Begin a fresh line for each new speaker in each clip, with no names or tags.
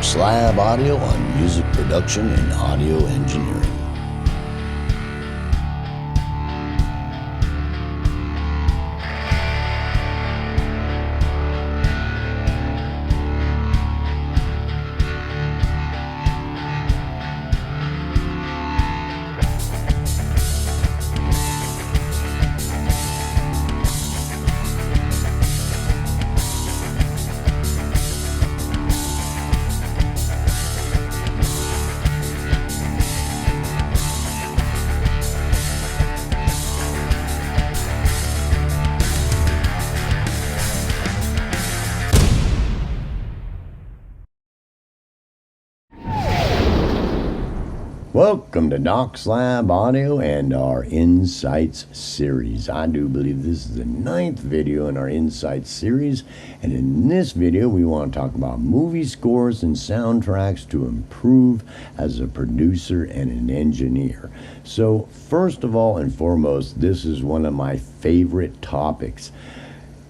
Doc Slab Audio on music production and audio engineering. Welcome to Doc Slab Audio and our Insights series. I do believe this is the 9th video in our Insights series, and in this video we want to talk about movie scores and soundtracks to improve as a producer and an engineer. So first of all and foremost, this is one of my favorite topics.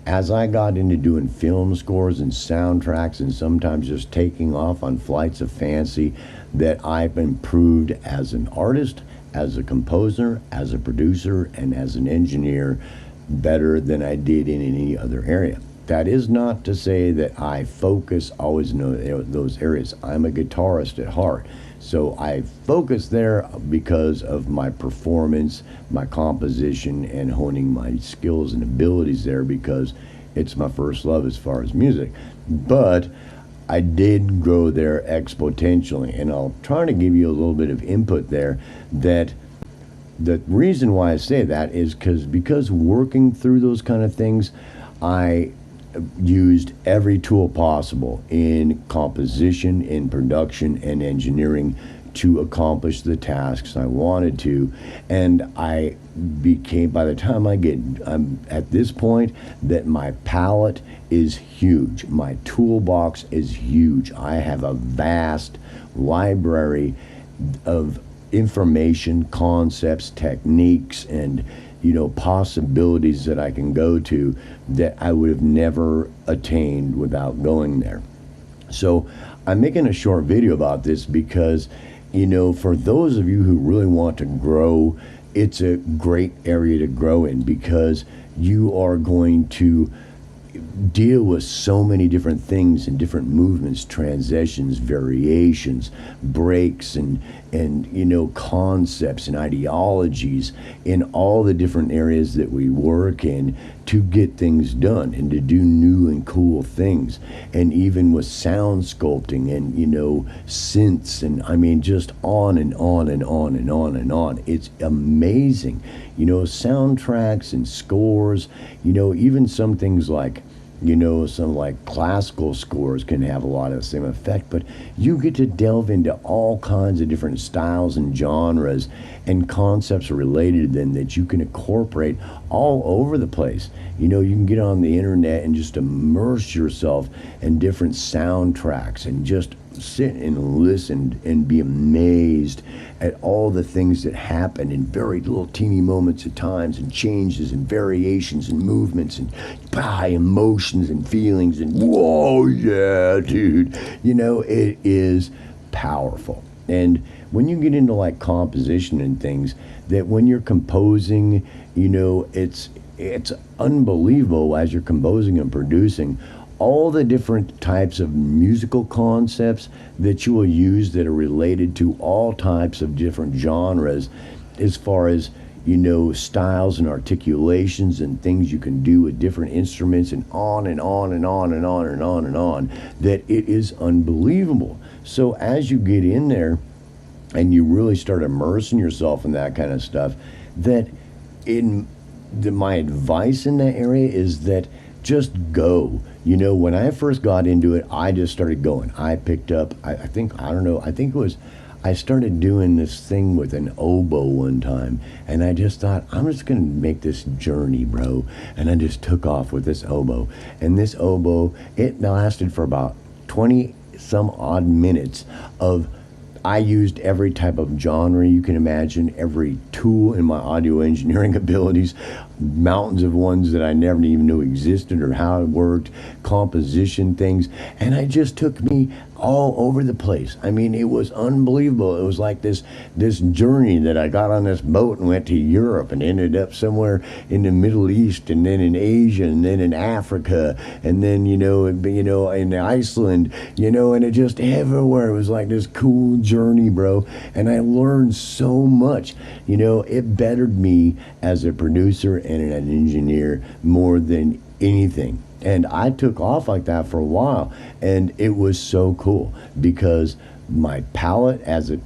As I got into doing film scores and soundtracks and sometimes just taking off on flights of fancy, that I've improved as an artist, as a composer, as a producer, and as an engineer better than I did in any other area. That is not to say that I focus always in those areas. I'm a guitarist at heart, so I focus there because of my performance, my composition, and honing my skills and abilities there because it's my first love as far as music. But I did grow there exponentially, and I'll try to give you a little bit of input there. That the reason why I say that is because working through those kind of things, I used every tool possible in composition, in production, and engineering to accomplish the tasks I wanted to. And I became, by the time I'm at this point, that my palette is huge. My toolbox is huge. I have a vast library of information, concepts, techniques, and possibilities that I can go to that I would have never attained without going there. So I'm making a short video about this because for those of you who really want to grow, it's a great area to grow in because you are going to deal with so many different things and different movements, transitions, variations, breaks, and concepts and ideologies in all the different areas that we work in to get things done and to do new and cool things. And even with sound sculpting and synths, and just on and on and on and on and on. It's amazing. Soundtracks and scores, even some things like some like classical scores can have a lot of the same effect, but you get to delve into all kinds of different styles and genres and concepts related to them that you can incorporate all over the place. You can get on the internet and just immerse yourself in different soundtracks and just sit and listen and be amazed at all the things that happen in very little teeny moments at times, and changes and variations and movements and emotions and feelings, and whoa, yeah, dude, it is powerful. And when you get into like composition and things, that when you're composing, it's unbelievable as you're composing and producing all the different types of musical concepts that you will use that are related to all types of different genres, as far as styles and articulations and things you can do with different instruments, and on and on and on and on and on and on, that it is unbelievable. So as you get in there and you really start immersing yourself in that kind of stuff, that my advice in that area is that just go. When I first got into it, I just started going. I picked up, I started doing this thing with an oboe one time, and I just thought, I'm just going to make this journey, bro. And I just took off with this oboe. And this oboe, it lasted for about 20 some odd minutes of I used every type of genre you can imagine, every tool in my audio engineering abilities, mountains of ones that I never even knew existed or how it worked, composition things, and it just took me all over the place. I mean, it was unbelievable. It was like this journey that I got on this boat and went to Europe and ended up somewhere in the Middle East, and then in Asia, and then in Africa, and then in Iceland, and it just everywhere. It was like this cool journey, bro. And I learned so much. It bettered me as a producer and an engineer more than anything. And I took off like that for a while, and it was so cool because my palette as a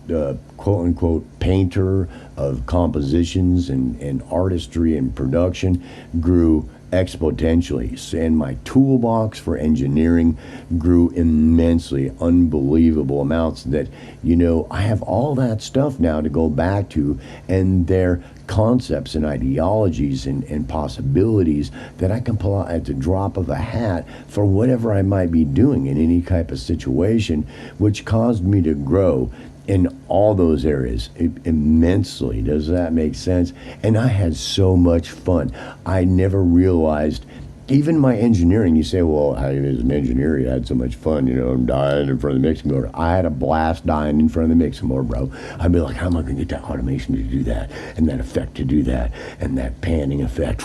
quote-unquote painter of compositions and artistry and production grew exponentially, and my toolbox for engineering grew immensely, unbelievable amounts that, I have all that stuff now to go back to, and their concepts and ideologies and possibilities that I can pull out at the drop of a hat for whatever I might be doing in any type of situation, which caused me to grow in all those areas immensely. Does that make sense? And I had so much fun. I never realized, even my engineering, you say, well, as an engineer, you had so much fun, I'm dying in front of the mixing board. I had a blast dying in front of the mixing board, bro. I'd be like, how am I going to get that automation to do that, and that effect to do that, and that panning effect?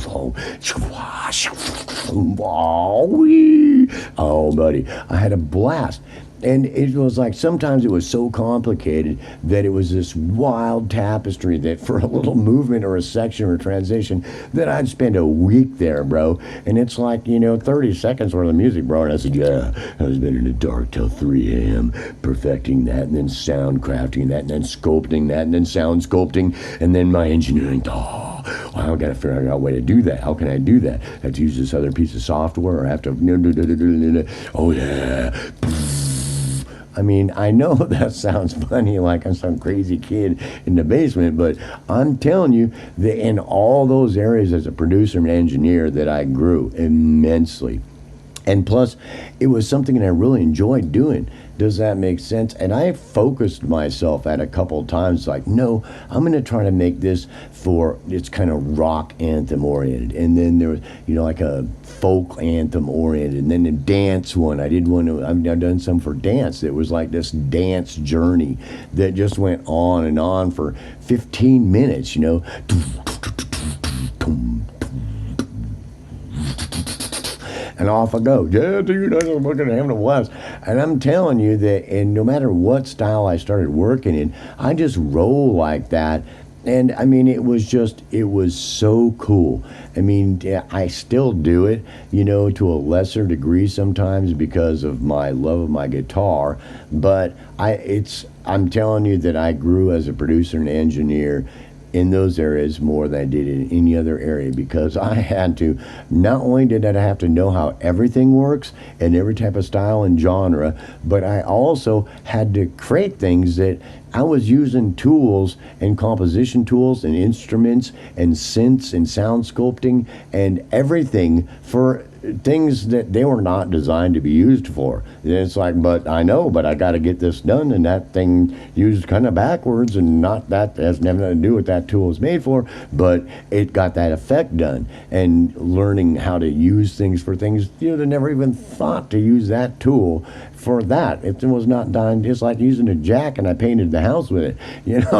Oh, buddy, I had a blast. And it was like, sometimes it was so complicated that it was this wild tapestry that for a little movement or a section or a transition that I'd spend a week there, bro. And it's like, 30 seconds worth of music, bro. And I said, yeah, I was been in the dark till 3 a.m. perfecting that, and then sound crafting that, and then sculpting that, and then sound sculpting, and then my engineering, well, I've got to figure out a way to do that. How can I do that? I have to use this other piece of software, or I have to, oh yeah. I mean, I know that sounds funny, like I'm some crazy kid in the basement, but I'm telling you that in all those areas as a producer and engineer that I grew immensely. And plus, it was something that I really enjoyed doing. Does that make sense? And I focused myself at a couple of times, like, no, I'm going to try to make this for, it's kind of rock anthem oriented. And then there was, like a folk anthem oriented. And then the dance one, I've done some for dance. It was like this dance journey that just went on and on for 15 minutes, and off I go. Yeah, dude, I'm looking at having a blast. And I'm telling you that, and no matter what style I started working in, I just roll like that. And I mean, it was so cool. I mean, I still do it, to a lesser degree sometimes because of my love of my guitar. But I'm telling you that I grew as a producer and engineer in those areas more than I did in any other area, because I had to, not only did I have to know how everything works and every type of style and genre, but I also had to create things that I was using tools and composition tools and instruments and synths and sound sculpting and everything for things that they were not designed to be used for. And it's like, but I got to get this done, and that thing used kind of backwards, and not that has nothing to do with that tool is made for, but it got that effect done. And learning how to use things for things you'd have never even thought to use that tool for that. It was not done. It's like using a jack and I painted the house with it.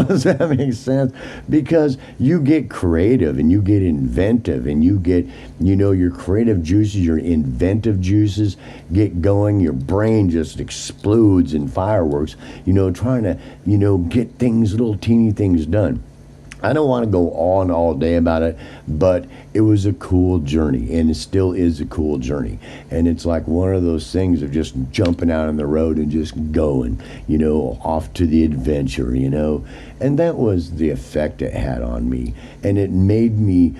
Does that make sense? Because you get creative and you get inventive, and you get, your creative juices, your inventive juices get going. Your brain just explodes in fireworks, trying to, get things, little teeny things done. I don't want to go on all day about it, but it was a cool journey, and it still is a cool journey. And it's like one of those things of just jumping out on the road and just going, off to the adventure, And that was the effect it had on me. And it made me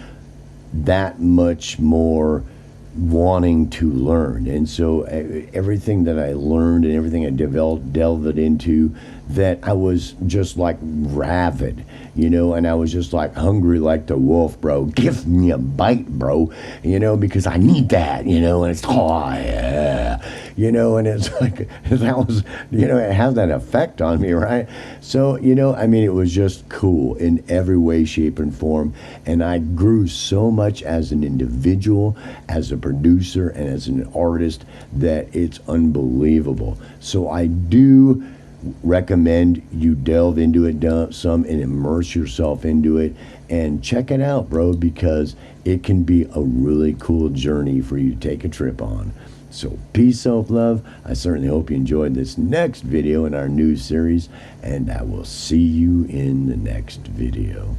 that much more wanting to learn. And so everything that I learned and everything I delved into, that I was just like rabid, and I was just like hungry like the wolf, bro. Give me a bite, bro, because I need that, and it's, oh yeah, you know, and it's like, that was, you know, it has that effect on me, right? So, you know, I mean, it was just cool in every way, shape, and form. And I grew so much as an individual, as a producer, and as an artist that it's unbelievable. So I do recommend you delve into it some and immerse yourself into it and check it out, bro, because it can be a really cool journey for you to take a trip on. So peace, self-love. I certainly hope you enjoyed this next video in our new series, and I will see you in the next video.